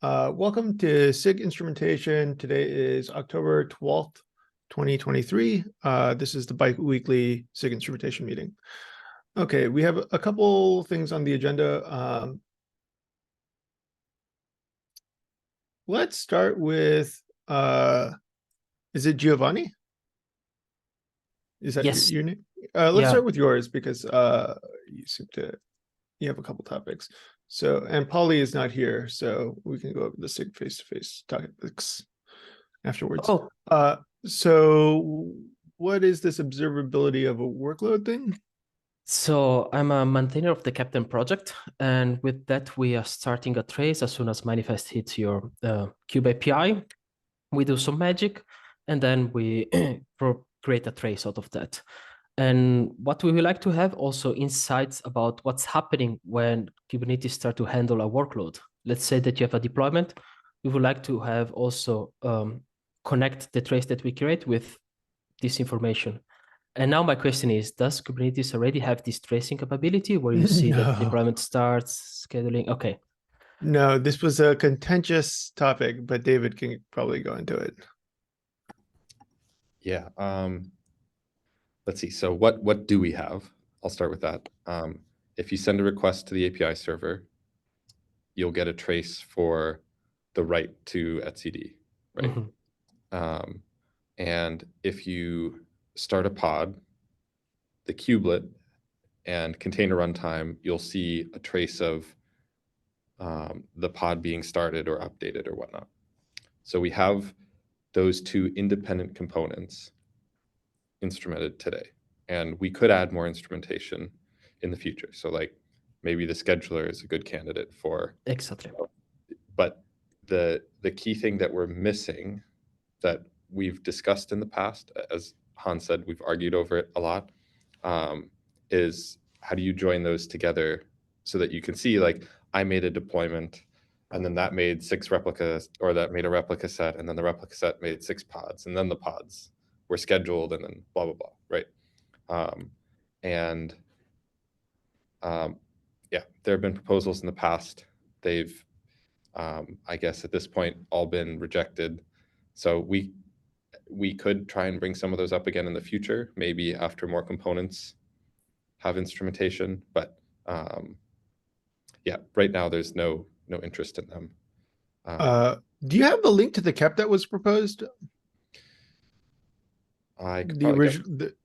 Welcome to SIG Instrumentation. Today is October 12th, 2023. This is the bi-weekly SIG Instrumentation meeting. Okay, we have a couple things on the agenda. Let's start with, is it Giovanni? Is that Yes. your name? Let's Yeah. start with yours because you have a couple topics. So, and Polly is not here, so we can go over the SIG face-to-face topics afterwards. Oh, So what is this observability of a workload thing? so I'm a maintainer of the Captain project, and with that we are starting a trace as soon as manifest hits your Cube API. We do some magic, and then we create a trace out of that. And what we would like to have also insights about what's happening when Kubernetes start to handle a workload. Let's say that you have a deployment. We would like to have also connect the trace that we create with this information. And now my question is, does Kubernetes already have this tracing capability where you see that No, deployment starts, scheduling? Okay. no, this was a contentious topic, but David can probably go into it. Yeah. Let's see. So what do we have? I'll start with that. If you send a request to the API server, you'll get a trace for the write to etcd, right? Mm-hmm. And if you start a pod, the kubelet and container runtime, you'll see a trace of the pod being started or updated or whatnot. So we have those two independent components instrumented today. And we could add more instrumentation in the future. So like maybe the scheduler is a good candidate for. Exactly. But the key thing that we're missing that we've discussed in the past, as Hans said, we've argued over it a lot, is how do you join those together so that you can see, like, I made a deployment and then that made 6 replicas, or that made a replica set, and then the replica set made 6 pods, and then the pods were scheduled, and then blah, blah, blah, right? Yeah, there have been proposals in the past. They've, I guess at this point, all been rejected. So we could try and bring some of those up again in the future, maybe after more components have instrumentation. But yeah, right now there's no interest in them. Do you have a link to the KEP that was proposed? I could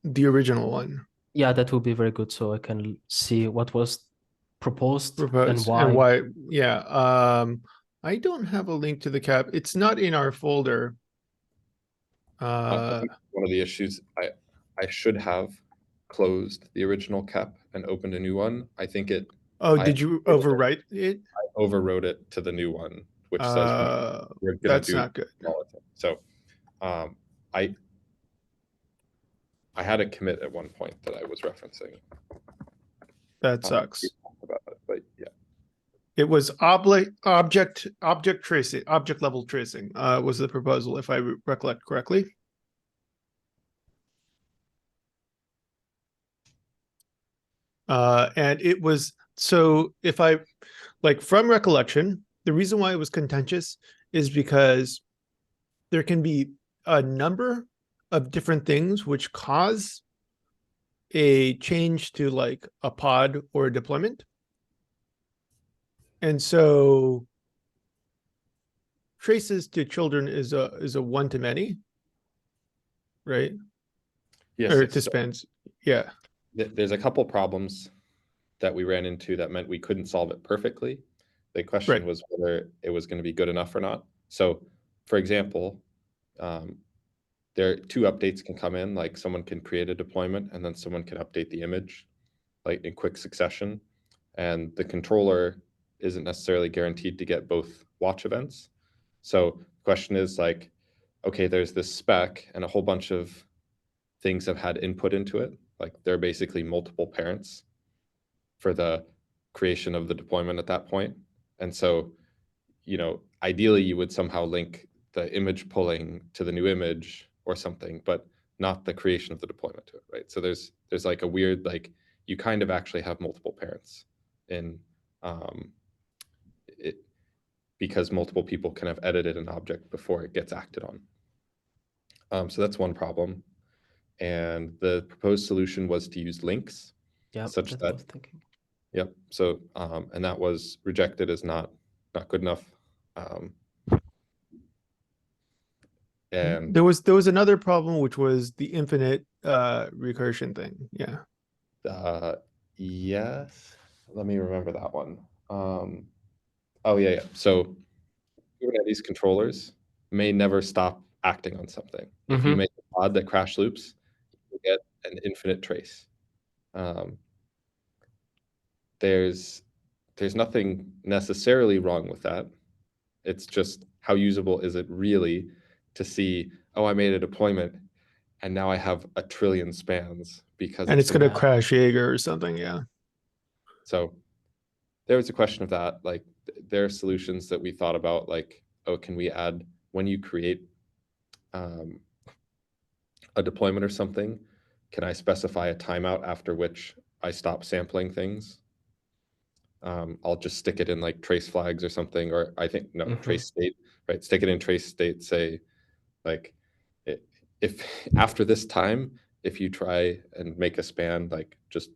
the original one. Yeah, that would be very good. So I can see what was proposed and why. And why. Yeah. I don't have a link to the KEP. It's not in our folder. I think one of the issues, I should have closed the original KEP and opened a new one. I think it. Oh, did you overwrite it? I overwrote it to the new one, which says we're going to do. That's not good. So I had a commit at one point that I was referencing. That sucks. About it, but yeah. It was object tracing, object level tracing was the proposal, if I recollect correctly. And it was, so if I, like, from recollection, the reason why it was contentious is because there can be a number of different things which cause a change to like a pod or a deployment. And so traces to children is a one-to-many, right? Yes. Or to spans. Yeah. There's a couple problems that we ran into that meant we couldn't solve it perfectly. The question was whether it was going to be good enough or not. So, for example, there are 2 updates can come in, like someone can create a deployment and then someone can update the image, like in quick succession. And the controller isn't necessarily guaranteed to get both watch events. So the question is like, okay, there's this spec and a whole bunch of things have had input into it. Like they're basically multiple parents for the creation of the deployment at that point. And so, you know, ideally you would somehow link the image pulling to the new image or something, but not the creation of the deployment to it, right? So there's like a weird, like, you kind of actually have multiple parents in because multiple people can have edited an object before it gets acted on. So that's one problem. And the proposed solution was to use links, Yeah, such that that, was thinking. yep. So, and that was rejected as not good enough. And there was another problem, which was the infinite recursion thing. Yeah. Yes, let me remember that one. Oh yeah. So Kubernetes controllers may never stop acting on something. If you make a pod that crash loops, you get an infinite trace. There's nothing necessarily wrong with that. It's just how usable is it really to see, oh, I made a deployment and now I have a trillion spans because And it's going to Yeah. crash Jaeger or something. Yeah. So there was a question of that. Like there are solutions that we thought about, like, oh, can we add, when you create a deployment or something, can I specify a timeout after which I stop sampling things? I'll just stick it in like trace flags or something, or I think, no, trace state, right? Stick it in trace state, say, like, if after this time, if you try and make a span, like just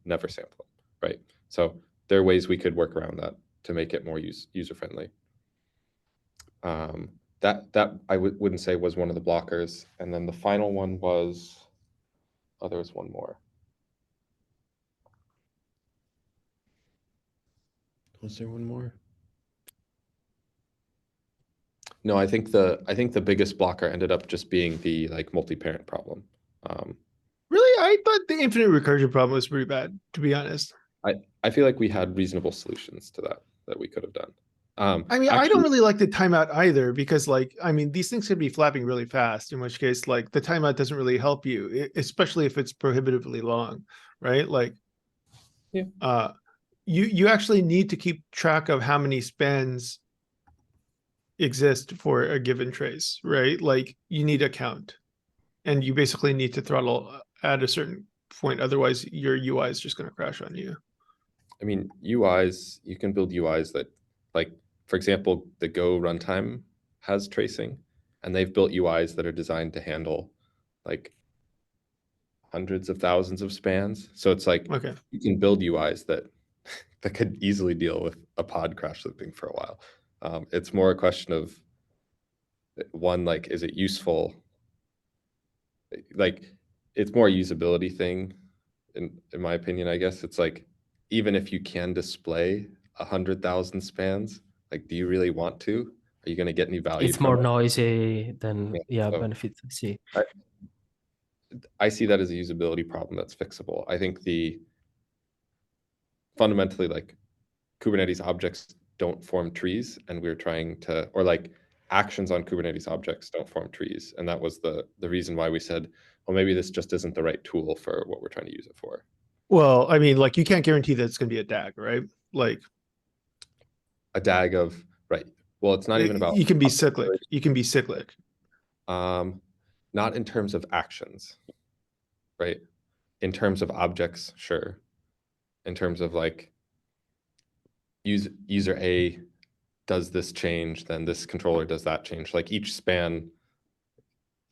never sample, right? So there are ways we could work around that to make it more user friendly. That I wouldn't say was one of the blockers. And then the final one was, oh, there was one more. Was there one more? No, I think the biggest blocker ended up just being the like multi-parent problem. Really, I thought the infinite recursion problem was pretty bad, to be honest. I feel like we had reasonable solutions to that we could have done. I mean, I don't really like the timeout either, because like, I mean, these things could be flapping really fast, in which case like the timeout doesn't really help you, especially if it's prohibitively long, right? Like, yeah. You actually need to keep track of how many spans exist for a given trace, right? Like you need a count, and you basically need to throttle at a certain point. Otherwise your UI is just going to crash on you. I mean, UIs, you can build UIs that, like, for example, the Go runtime has tracing, and they've built UIs that are designed to handle like hundreds of thousands of spans. So it's like, Okay. you can build UIs that could easily deal with a pod crash looping for a while. It's more a question of, one, like, is it useful? Like, it's more a usability thing, in my opinion, I guess. It's like, even if you can display 100,000 spans, like, do you really want to? Are you going to get any value It's from more it? noisy than So benefits. I see. I see that as a usability problem that's fixable. I think fundamentally, like, Kubernetes objects don't form trees, and we're trying to, or like actions on Kubernetes objects don't form trees. And that was the reason why we said, well, maybe this just isn't the right tool for what we're trying to use it for. Well, I mean, like you can't guarantee that it's going to be a DAG, right? Like A DAG of, right. Well, it's not even about, you can be cyclic. You can be cyclic. Not in terms of actions, right? In terms of objects, sure. In terms of like, user A does this change, then this controller does that change. Like each span,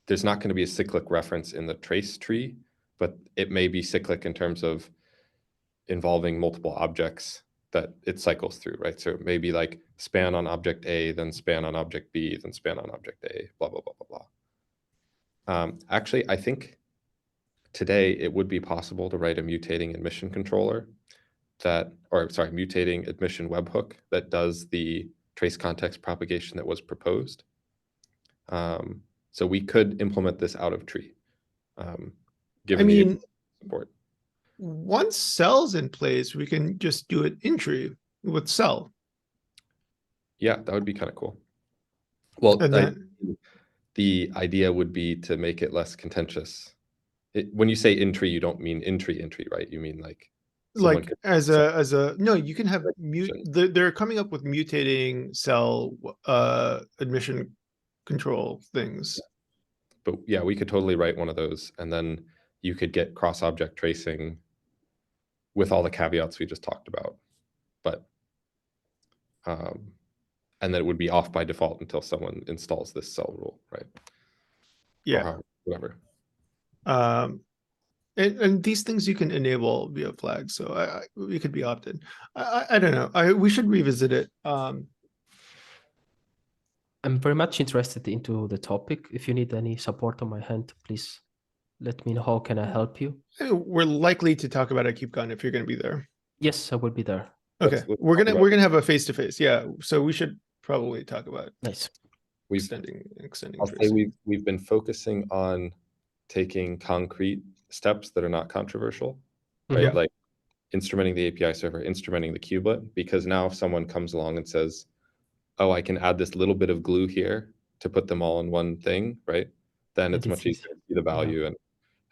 there's not going to be a cyclic reference in the trace tree, but it may be cyclic in terms of involving multiple objects that it cycles through, right? So it may be like span on object A, then span on object B, then span on object A, blah, blah, blah, blah, blah. Actually, I think today it would be possible to write a mutating admission controller mutating admission webhook that does the trace context propagation that was proposed. So we could implement this out of tree, given the support. Once cell's in place, we can just do it in tree with cell. Yeah, that would be kind of cool. Well, And then the idea would be to make it less contentious. When you say in tree, you don't mean in tree, right? You mean like no, you can have they're coming up with mutating cell admission control things. But yeah, we could totally write one of those, and then you could get cross-object tracing with all the caveats we just talked about. But and then it would be off by default until someone installs this cell rule, right? Yeah. Whatever. And these things you can enable via flags, so we could be opted. I don't know. We should revisit it. I'm very much interested into the topic. If you need any support on my hand, please let me know. How can I help you? We're likely to talk about it at KubeCon if you're going to be there. Yes, I will be there. Okay, Let's we're talk gonna about have a face-to-face. Yeah, so we should probably talk about Nice. extending I'll say tracing. we've been focusing on taking concrete steps that are not controversial, right? Yeah. Like instrumenting the API server, instrumenting the kubelet, because now if someone comes along and says, oh, I can add this little bit of glue here to put them all in one thing, right? Then it's much easier to see the value,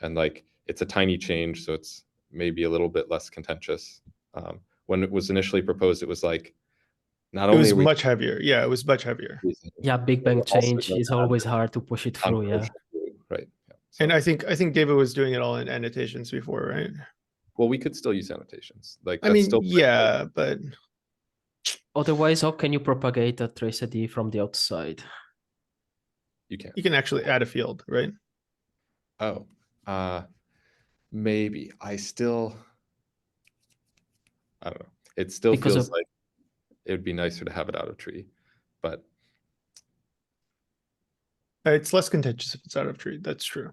and like it's a tiny change, so it's maybe a little bit less contentious. When it was initially proposed, it was like not It only was are we much heavier. Yeah, it was much heavier. Yeah, big bang we're also change going is to add always this hard to push it through. Yeah. controversial glue, right? Yeah. And So, I think David was doing it all in annotations before, right? well, we could still use annotations. Like I that's mean, still yeah, but Otherwise, how can you propagate a trace ID from the outside? you can. you can actually add a field, right? Oh, maybe. I don't know. It still Because feels of like it would be nicer to have it out of tree, but It's less contentious if it's out of tree. That's true.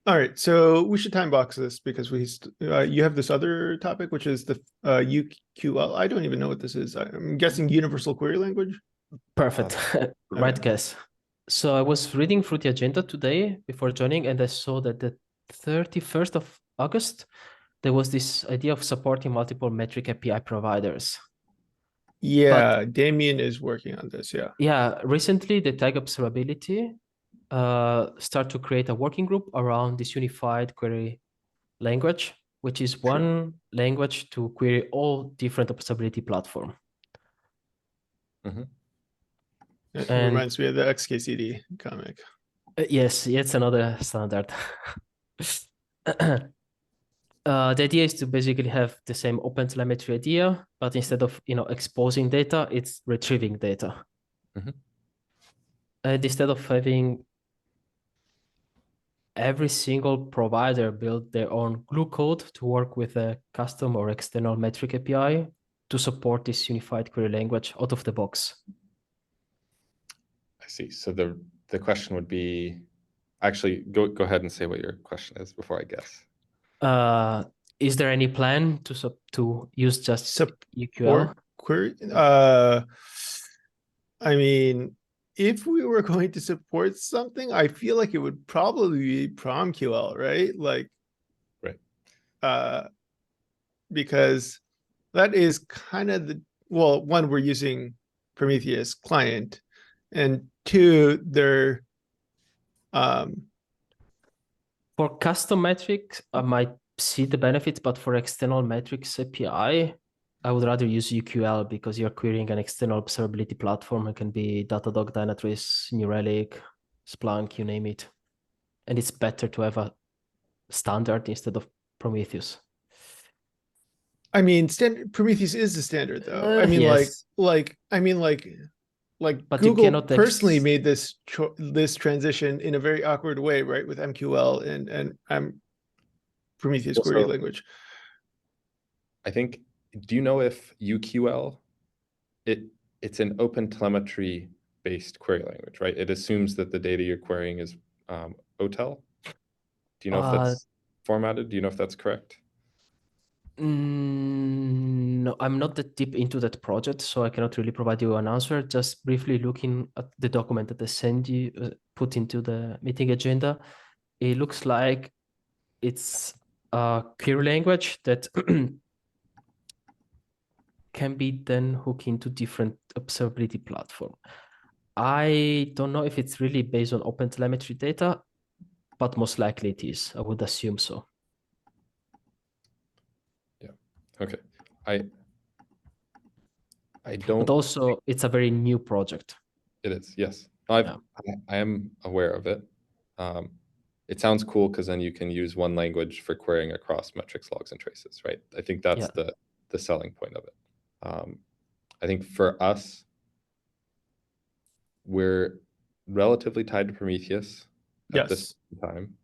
All right, so we should time box this because you have this other topic, which is the UQL. I don't even know what this is. I'm guessing universal query language. perfect. Right Okay. guess. So I was reading through the agenda today before joining, and I saw that the 31st of August, there was this idea of supporting multiple metric API providers. Yeah, Damien is working on this. Yeah. Yeah, recently the tag observability start to create a working group around this unified query language, which is one language to query all different observability platform. It And reminds me of the XKCD comic. yes, it's another standard. The idea is to basically have the same OpenTelemetry idea, but instead of exposing data, it's retrieving data. And instead of having every single provider build their own glue code to work with a custom or external metric API to support this unified query language out of the box. I see. So the question would be, actually, go ahead and say what your question is before I guess. Is there any plan to use just UQL? Or query? I mean, if we were going to support something, I feel like it would probably be PromQL, right? Like, right. Because that is kind of one, we're using Prometheus client, and two, they're for custom metrics, I might see the benefits, but for external metrics API, I would rather use UQL because you're querying an external observability platform. It can be Datadog, Dynatrace, New Relic, Splunk, you name it. And it's better to have a standard instead of Prometheus. I mean, Prometheus is the standard, though. I mean, yes. like But Google personally made this transition in a very awkward way, right? With MQL and Prometheus query language. I think. Do you know if UQL, it's an OpenTelemetry based query language, right? It assumes that the data you're querying is OTel. Do you know if that's formatted? Do you know if that's correct? No, I'm not that deep into that project, so I cannot really provide you an answer. Just briefly looking at the document that I sent you, put into the meeting agenda, it looks like it's a query language that can be then hooked into different observability platform. I don't know if it's really based on OpenTelemetry data, but most likely it is. I would assume so. Yeah. Okay. I don't. But also, it's a very new project. It is. Yes. I am aware of it. It sounds cool because then you can use one language for querying across metrics, logs, and traces, right? I think that's the selling point of it. I think for us, we're relatively tied to Prometheus at this Yes. time.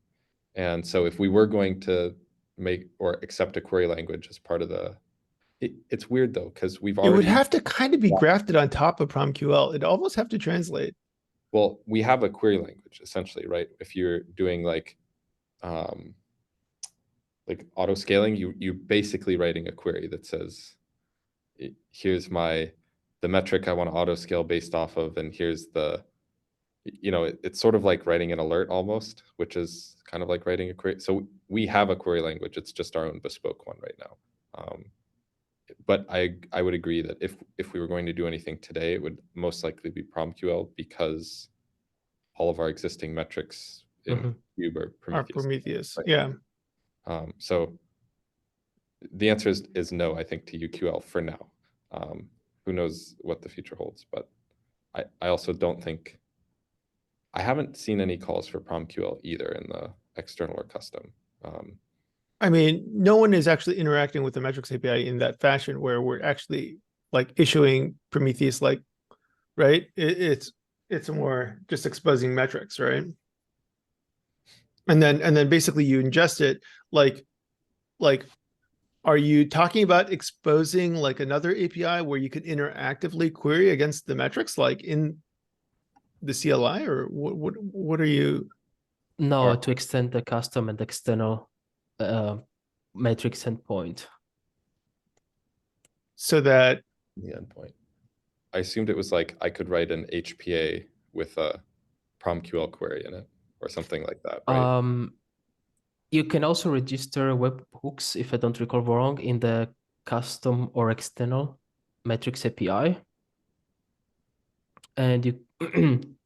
And so if we were going to make or accept a query language as part of the, it's weird though, because we've It would already, have to kind of be grafted on top of PromQL. It'd almost have to translate. well, we have a query language essentially, right? If you're doing like auto scaling, you basically writing a query that says, here's the metric I want to auto scale based off of, and here's the, it's sort of like writing an alert almost, which is kind of like writing a query. So we have a query language. It's just our own bespoke one right now. But I would agree that if we were going to do anything today, it would most likely be PromQL, because all of our existing metrics in Cube are Prometheus. Prometheus. Right? Yeah. So the answer is no, I think, to UQL for now. Who knows what the future holds, but I also don't think, I haven't seen any calls for PromQL either in the external or custom. I mean, no one is actually interacting with the metrics API in that fashion where we're actually like issuing Prometheus, like, right? It's more just exposing metrics, right? And then basically you ingest it, like, are you talking about exposing like another API where you could interactively query against the metrics, like in the CLI, or what are you? No, to extend the custom and external metrics endpoint. So that The endpoint. I assumed it was like I could write an HPA with a PromQL query in it or something like that, right? You can also register webhooks, if I don't recall wrong, in the custom or external metrics API. And you can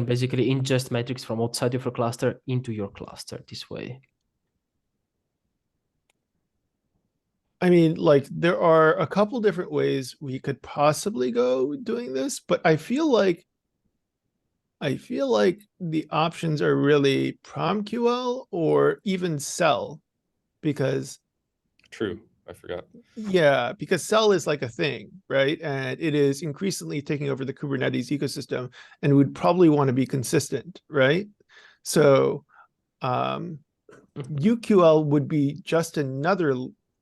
basically ingest metrics from outside of your cluster into your cluster this way. I mean, like, there are a couple different ways we could possibly go doing this, but I feel like the options are really PromQL or even Cell, because True, I forgot. yeah, because Cell is like a thing, right? And it is increasingly taking over the Kubernetes ecosystem, and would probably want to be consistent, right? So UQL would be just another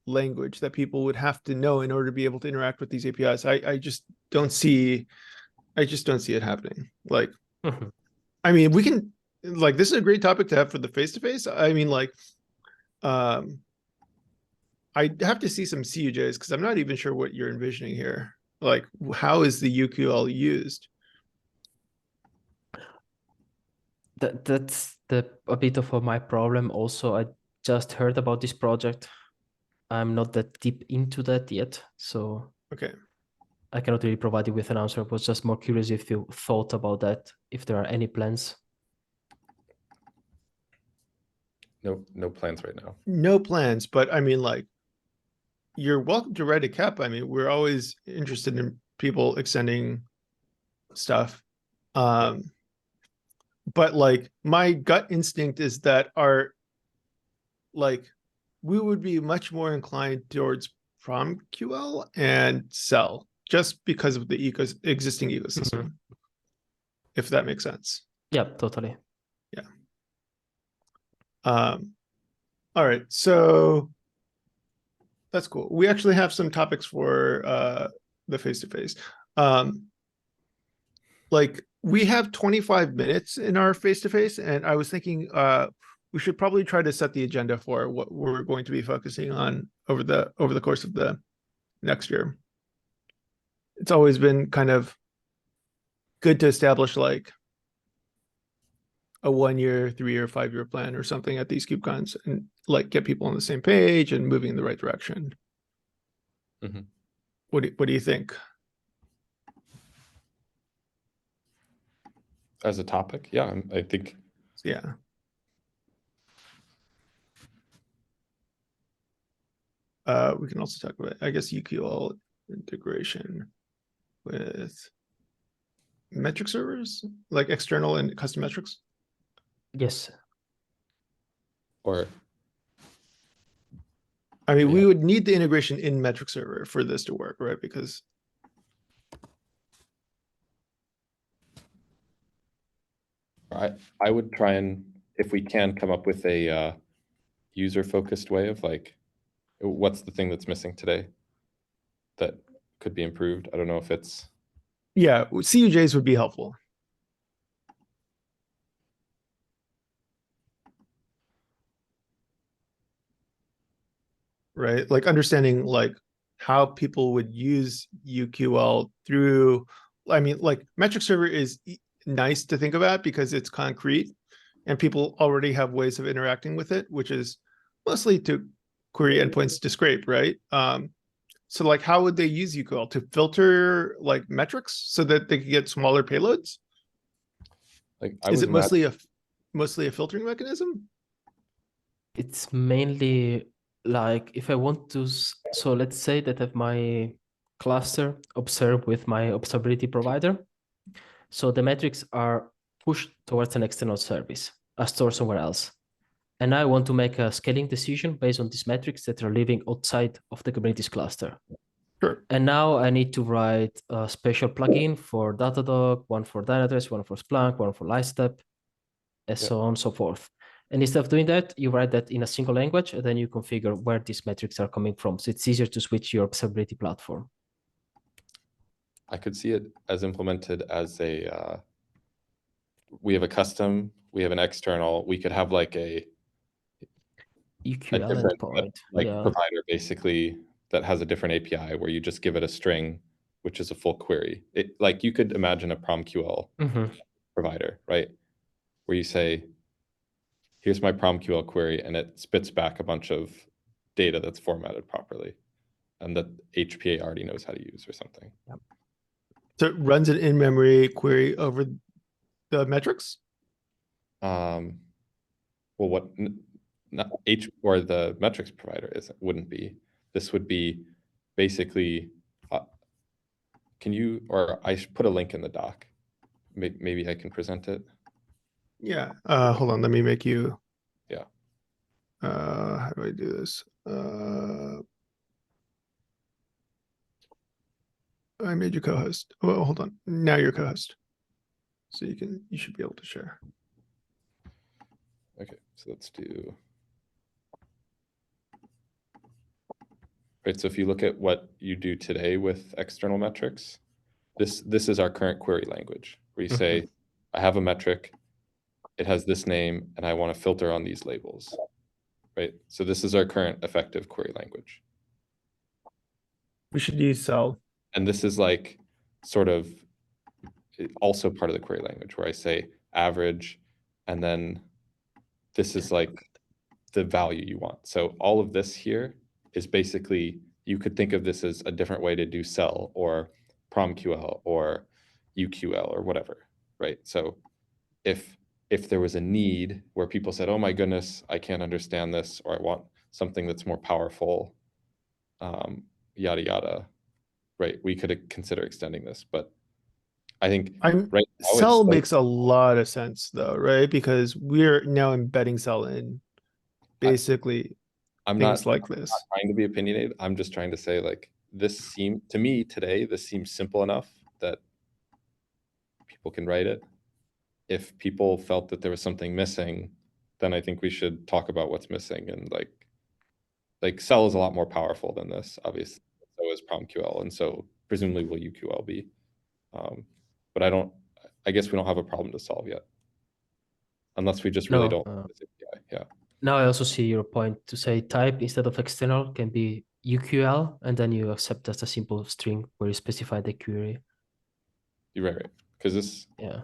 language that people would have to know in order to be able to interact with these APIs. I just don't see it happening. Like, I mean, we can, like, this is a great topic to have for the face-to-face. I mean, like, I have to see some CUJs because I'm not even sure what you're envisioning here. Like, how is the UQL used? That's a bit of my problem. Also, I just heard about this project. I'm not that deep into that yet, so Okay. I cannot really provide you with an answer. I was just more curious if you thought about that, if there are any plans. No plans right now. No plans, but I mean, like, you're welcome to write a cap. I mean, we're always interested in people extending stuff. But like, my gut instinct is that we would be much more inclined towards PromQL and Cell, just because of the existing ecosystem, if that makes sense. Yeah, totally. Yeah. All right, so that's cool. We actually have some topics for the face-to-face. Like, we have 25 minutes in our face-to-face, and I was thinking we should probably try to set the agenda for what we're going to be focusing on over the course of the next year. It's always been kind of good to establish like a 1 year, 3 year, 5 year plan or something at these KubeCons, and like get people on the same page and moving in the right direction. What do you think? As a topic, yeah, I think. Yeah. We can also talk about, I guess, UQL integration with metric servers, like external and custom metrics. Yes. Or, I mean, we would need the integration in metric server for this to work, right? Because I would try and, if we can, come up with a user-focused way of like, what's the thing that's missing today that could be improved? I don't know if it's, Yeah, CUJs would be helpful. Right? Like understanding like how people would use UQL through, I mean, like metric server is nice to think about because it's concrete and people already have ways of interacting with it, which is mostly to query endpoints to scrape, right? So like how would they use UQL to filter like metrics so that they could get smaller payloads? like, I Is would it imagine, mostly a filtering mechanism? It's mainly like if I want to, so let's say that I have my cluster observed with my observability provider. So the metrics are pushed towards an external service, are stored somewhere else. And I want to make a scaling decision based on these metrics that are living outside of the Kubernetes cluster. Sure. And now I need to write a special plugin for Datadog, one for Dynatrace, one for Splunk, one for Lightstep, and so on and so forth. And instead of doing that, you write that in a single language, and then you configure where these metrics are coming from. So it's easier to switch your observability platform. I could see it as implemented as a, we have a custom, we have an external, we could have like a EQL different endpoint, like yeah. provider basically that has a different API where you just give it a string, which is a full query. It, like you could imagine a PromQL provider, right? Where you say, here's my PromQL query, and it spits back a bunch of data that's formatted properly and that HPA already knows how to use or something. So it runs an in-memory query over the metrics? Well, what not H or the metrics provider wouldn't be. This would be basically, can you, or I should put a link in the doc. Maybe I can present it. Yeah. Hold on. Let me make you. Yeah. How do I do this? I made you co-host. Oh, hold on. Now you're co-host. So you should be able to share. Okay, so let's do. Right, so if you look at what you do today with external metrics, this is our current query language, where you say, I have a metric, it has this name, and I want to filter on these labels, right? So this is our current effective query language. We should use cell. And this is like sort of also part of the query language where I say average, and then this is like the value you want. So all of this here is basically, you could think of this as a different way to do cell or PromQL or UQL or whatever, right? So if there was a need where people said, oh my goodness, I can't understand this, or I want something that's more powerful, yada, yada, right? We could consider extending this, but I think right now cell makes a lot of sense though, right? Because we're now embedding cell in basically things like this. I'm not trying to be opinionated. I'm just trying to say like, this seemed to me today, this seems simple enough that people can write it. If people felt that there was something missing, then I think we should talk about what's missing. And like cell is a lot more powerful than this, obviously. So is PromQL, and so presumably will UQL be. But I guess we don't have a problem to solve yet, unless we just really don't. Yeah. Now I also see your point to say type instead of external can be UQL, and then you accept just a simple string where you specify the query. You're right. Because this. Yeah.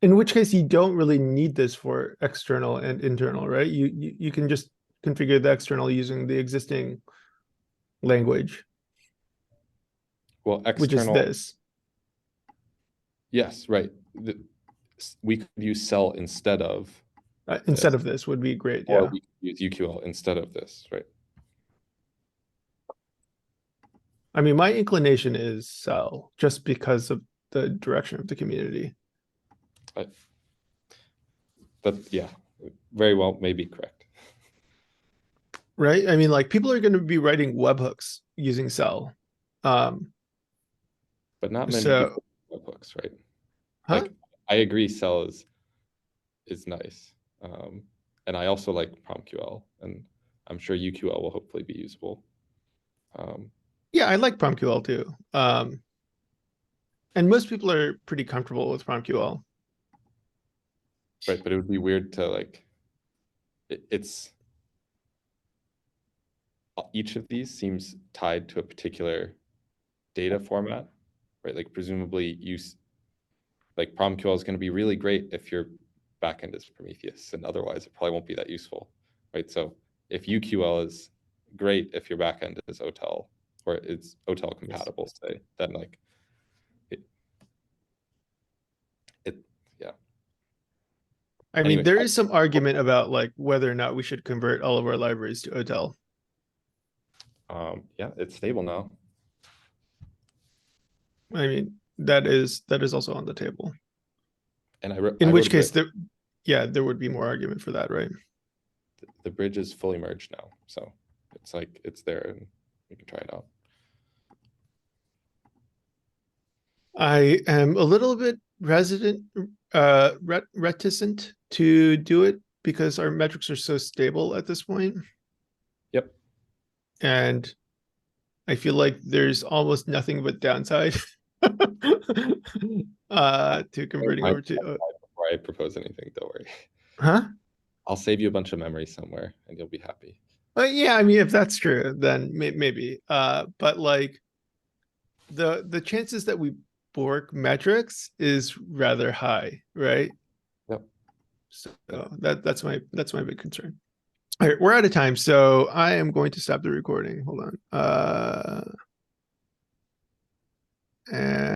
In which case you don't really need this for external and internal, right? You can just configure the external using the existing language. Well, external. Which is this. Yes, right. We could use cell instead of. Instead of this would be great. Or yeah. we could use UQL instead of this, right? I mean, my inclination is cell just because of the direction of the community. But yeah, very well, maybe correct. Right? I mean, like people are going to be writing webhooks using cell. But not many people webhooks, right? Huh? Like I agree. Cell is nice, and I also like PromQL, and I'm sure UQL will hopefully be usable. Yeah, I like PromQL too. And most people are pretty comfortable with PromQL. Right, but it would be weird to like. It's each of these seems tied to a particular data format, right? Like presumably like PromQL is going to be really great if your backend is Prometheus, and otherwise it probably won't be that useful, right? So if UQL is great if your backend is OTel or it's OTel compatible, say, then like yeah. I mean, Anyways, there is some argument about like whether or not we should convert all of our libraries to OTel. Yeah, it's stable now. I mean, that is also on the table. And In which case, there would be more argument for that, right? The bridge is fully merged now, so it's like it's there and we can try it out. I am a little bit reticent to do it because our metrics are so stable at this point. Yep. And I feel like there's almost nothing but downside to converting over to. Before I propose anything, don't worry. Huh? I'll save you a bunch of memory somewhere, and you'll be happy. Yeah, I mean, if that's true, then maybe. But like the chances that we bork metrics is rather high, right? Yep. So that's my big concern. All right, we're out of time, so I am going to stop the recording. Hold on. And